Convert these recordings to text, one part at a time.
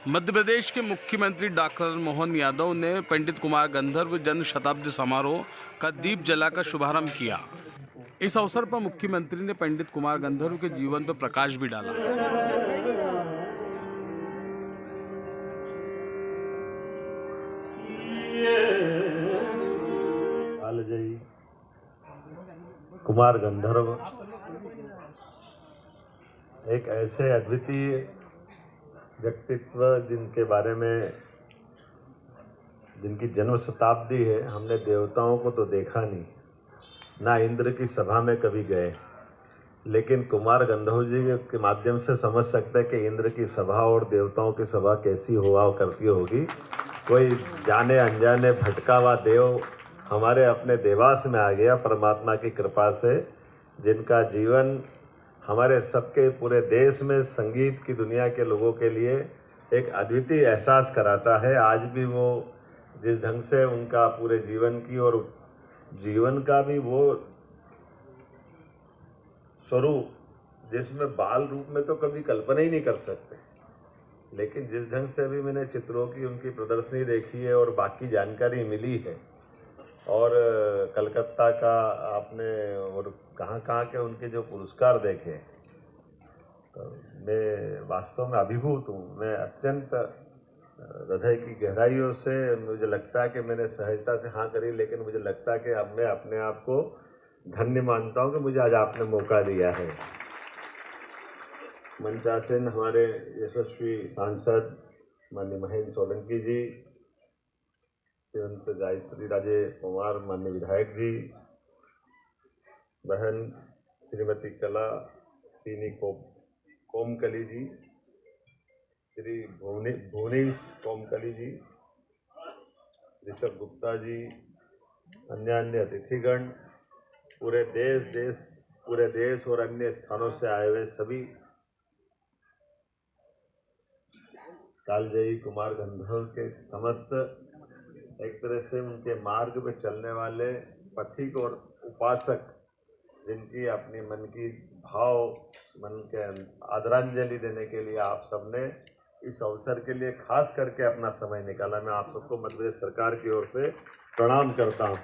मध्य प्रदेश के मुख्यमंत्री डॉक्टर मोहन यादव ने पंडित कुमार गंधर्व जन्म शताब्दी समारोह का दीप जलाकर शुभारंभ किया। इस अवसर पर मुख्यमंत्री ने पंडित कुमार गंधर्व के जीवन पर प्रकाश भी डाला। कालजयी कुमार गंधर्व एक ऐसे अद्वितीय व्यक्तित्व जिनके बारे में जिनकी जन्म शताब्दी है। हमने देवताओं को तो देखा नहीं, ना इंद्र की सभा में कभी गए, लेकिन कुमार गंधर्व जी के माध्यम से समझ सकते हैं कि इंद्र की सभा और देवताओं की सभा कैसी हुआ करती होगी। कोई जाने अनजाने भटका हुआ देव हमारे अपने देवास में आ गया परमात्मा की कृपा से, जिनका जीवन हमारे सबके पूरे देश में संगीत की दुनिया के लोगों के लिए एक अद्वितीय एहसास कराता है। आज भी वो जिस ढंग से उनका पूरे जीवन की और जीवन का भी वो स्वरूप जिसमें बाल रूप में तो कभी कल्पना ही नहीं कर सकते, लेकिन जिस ढंग से भी मैंने चित्रों की उनकी प्रदर्शनी देखी है और बाकी जानकारी मिली है, और कलकत्ता का आपने और कहाँ के उनके जो पुरस्कार देखे, तो मैं वास्तव में अभिभूत हूँ। मैं अत्यंत हृदय की गहराइयों से मुझे लगता है कि मैंने सहजता से हाँ करी, लेकिन मुझे लगता है कि अब मैं अपने आप को धन्य मानता हूँ कि मुझे आज आपने मौका दिया है। मंचासीन हमारे यशस्वी सांसद माननीय महेंद्र सोलंकी जी, श्रीमंत गायत्री राजे पवार माननीय विधायक जी, बहन श्रीमती कला पीनी कोमकली जी, श्री भुवनेश कोमकली जी, ऋषभ गुप्ता जी, अन्य अतिथिगण, पूरे देश और अन्य स्थानों से आए हुए सभी कालजयी कुमार गंधर्व के समस्त एक तरह से उनके मार्ग में चलने वाले पथिक और उपासक, जिनकी अपनी मन की भाव मन के आदरांजलि देने के लिए आप सबने इस अवसर के लिए खास करके अपना समय निकाला। मैं आप सबको मध्य प्रदेश सरकार की ओर से प्रणाम करता हूँ।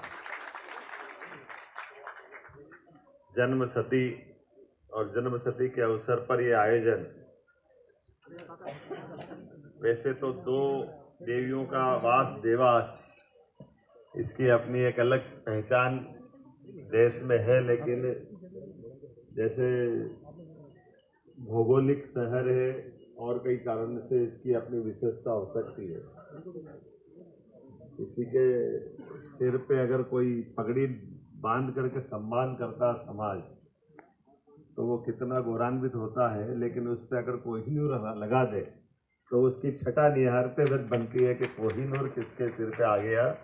जन्मशती के अवसर पर ये आयोजन, वैसे तो दो देवियों का वास देवास, इसकी अपनी एक अलग पहचान देश में है, लेकिन जैसे भौगोलिक शहर है और कई कारण से इसकी अपनी विशेषता हो सकती है। इसी के सिर पे अगर कोई पगड़ी बांध करके सम्मान करता समाज, तो वो कितना गौरवान्वित होता है, लेकिन उस पर अगर कोहिनूर लगा दे तो उसकी छटा निहारते हुए बनती है कि कोहिनूर किसके सिर पे आ गया।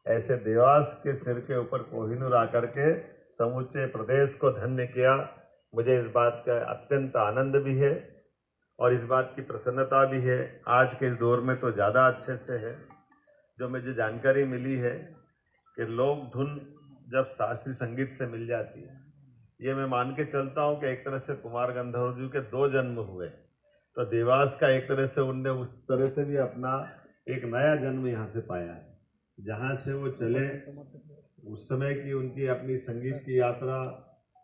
ऐसे देवास के सिर के ऊपर कोहिनूर आकर के समूचे प्रदेश को धन्य किया। मुझे इस बात का अत्यंत आनंद भी है और इस बात की प्रसन्नता भी है। आज के इस दौर में तो ज़्यादा अच्छे से है। जो मुझे जानकारी मिली है कि लोक धुन जब शास्त्रीय संगीत से मिल जाती है, ये मैं मान के चलता हूँ कि एक तरह से कुमार गंधर्व जी के दो जन्म हुए, तो देवास का एक तरह से उनने उस तरह से भी अपना एक नया जन्म यहाँ से पाया है। जहाँ से वो चले उस समय की उनकी अपनी संगीत की यात्रा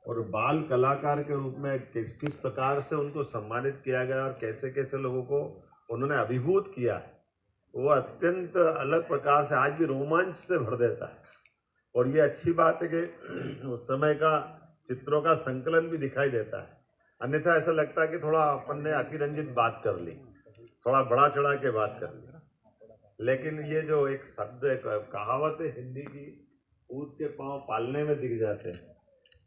और बाल कलाकार के रूप में किस प्रकार से उनको सम्मानित किया गया और कैसे कैसे लोगों को उन्होंने अभिभूत किया, वो अत्यंत अलग प्रकार से आज भी रोमांच से भर देता है। और ये अच्छी बात है कि उस समय का चित्रों का संकलन भी दिखाई देता है, अन्यथा ऐसा लगता है कि थोड़ा अपन ने अतिरंजित बात कर ली, थोड़ा बड़ा चढ़ा के बात कर ली। लेकिन ये जो एक शब्द एक कहावत है हिंदी की, ऊँट के पांव पालने में दिख जाते हैं,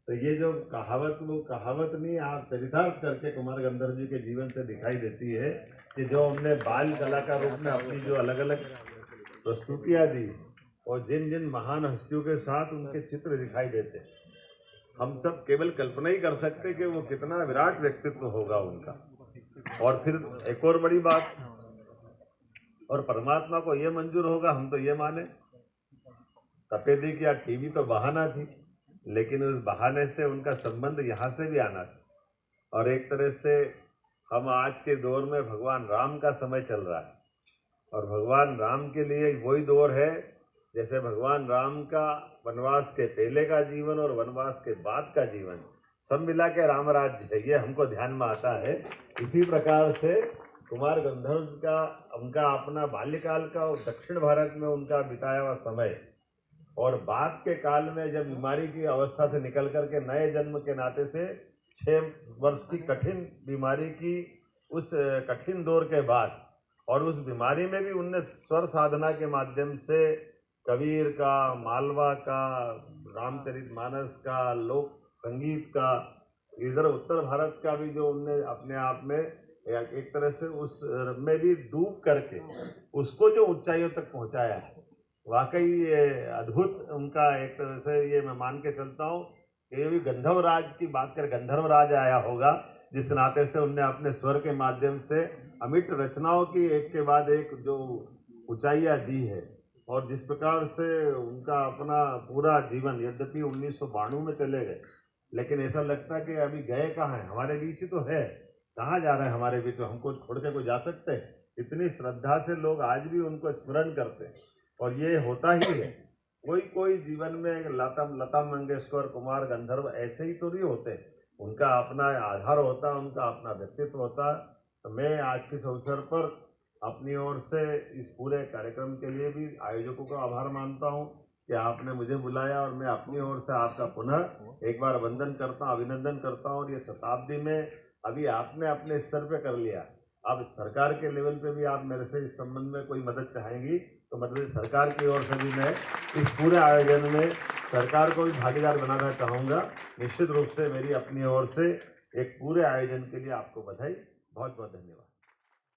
तो ये जो कहावत वो कहावत नहीं, आप चरितार्थ करके कुमार गंधर्व जी के जीवन से दिखाई देती है कि जो हमने बाल कला का रूप में अपनी जो अलग अलग प्रस्तुतियाँ दी और जिन जिन महान हस्तियों के साथ उनके चित्र दिखाई देते, हम सब केवल कल्पना ही कर सकते कि वो कितना विराट व्यक्तित्व होगा उनका। और फिर एक और बड़ी बात, और परमात्मा को ये मंजूर होगा, हम तो ये माने तपेदी की टीवी तो बहाना थी, लेकिन उस बहाने से उनका संबंध यहाँ से भी आना था। और एक तरह से हम आज के दौर में भगवान राम का समय चल रहा है और भगवान राम के लिए वही दौर है जैसे भगवान राम का वनवास के पहले का जीवन और वनवास के बाद का जीवन सब मिला के राम राज्य है, ये हमको ध्यान में आता है। इसी प्रकार से कुमार गंधर्व का उनका अपना बाल्यकाल का और दक्षिण भारत में उनका बिताया हुआ समय और बाद के काल में जब बीमारी की अवस्था से निकल करके नए जन्म के नाते से 6 वर्ष की कठिन बीमारी की उस कठिन दौर के बाद और उस बीमारी में भी उनने स्वर साधना के माध्यम से कबीर का, मालवा का, रामचरितमानस का, लोक संगीत का, इधर उत्तर भारत का भी जो उनने अपने आप में एक तरह से उस में भी डूब करके उसको जो ऊंचाइयों तक पहुंचाया है, वाकई ये अद्भुत उनका एक तरह से ये मैं मान के चलता हूँ कि ये भी गंधर्व राज की बात कर गंधर्व राज आया होगा जिस नाते से उनने अपने स्वर के माध्यम से अमिट रचनाओं की एक के बाद एक जो ऊंचाइयाँ दी है और जिस प्रकार से उनका अपना पूरा जीवन यद्यपि 1992 में चले गए लेकिन ऐसा लगता है कि अभी गए कहाँ हैं, हमारे बीच ही तो है, कहाँ जा रहे हैं हमारे बीच, हमको छोड़ के कोई जा सकते हैं। इतनी श्रद्धा से लोग आज भी उनको स्मरण करते हैं और ये होता ही है। कोई जीवन में लता मंगेशकर, कुमार गंधर्व ऐसे ही तो नहीं होते, उनका अपना आधार होता, उनका अपना व्यक्तित्व होता। तो मैं आज के इस अवसर पर अपनी ओर से इस पूरे कार्यक्रम के लिए भी आयोजकों का आभार मानता हूँ कि आपने मुझे बुलाया और मैं अपनी ओर से आपका पुनः एक बार वंदन करता हूँ, अभिनंदन करता हूँ। और ये शताब्दी में अभी आपने अपने स्तर पे कर लिया, अब सरकार के लेवल पे भी आप मेरे से इस संबंध में कोई मदद चाहेंगी तो मतलब सरकार की ओर से भी मैं इस पूरे आयोजन में सरकार को भी भागीदार बनाना चाहूँगा। निश्चित रूप से मेरी अपनी ओर से एक पूरे आयोजन के लिए आपको बधाई, बहुत बहुत धन्यवाद।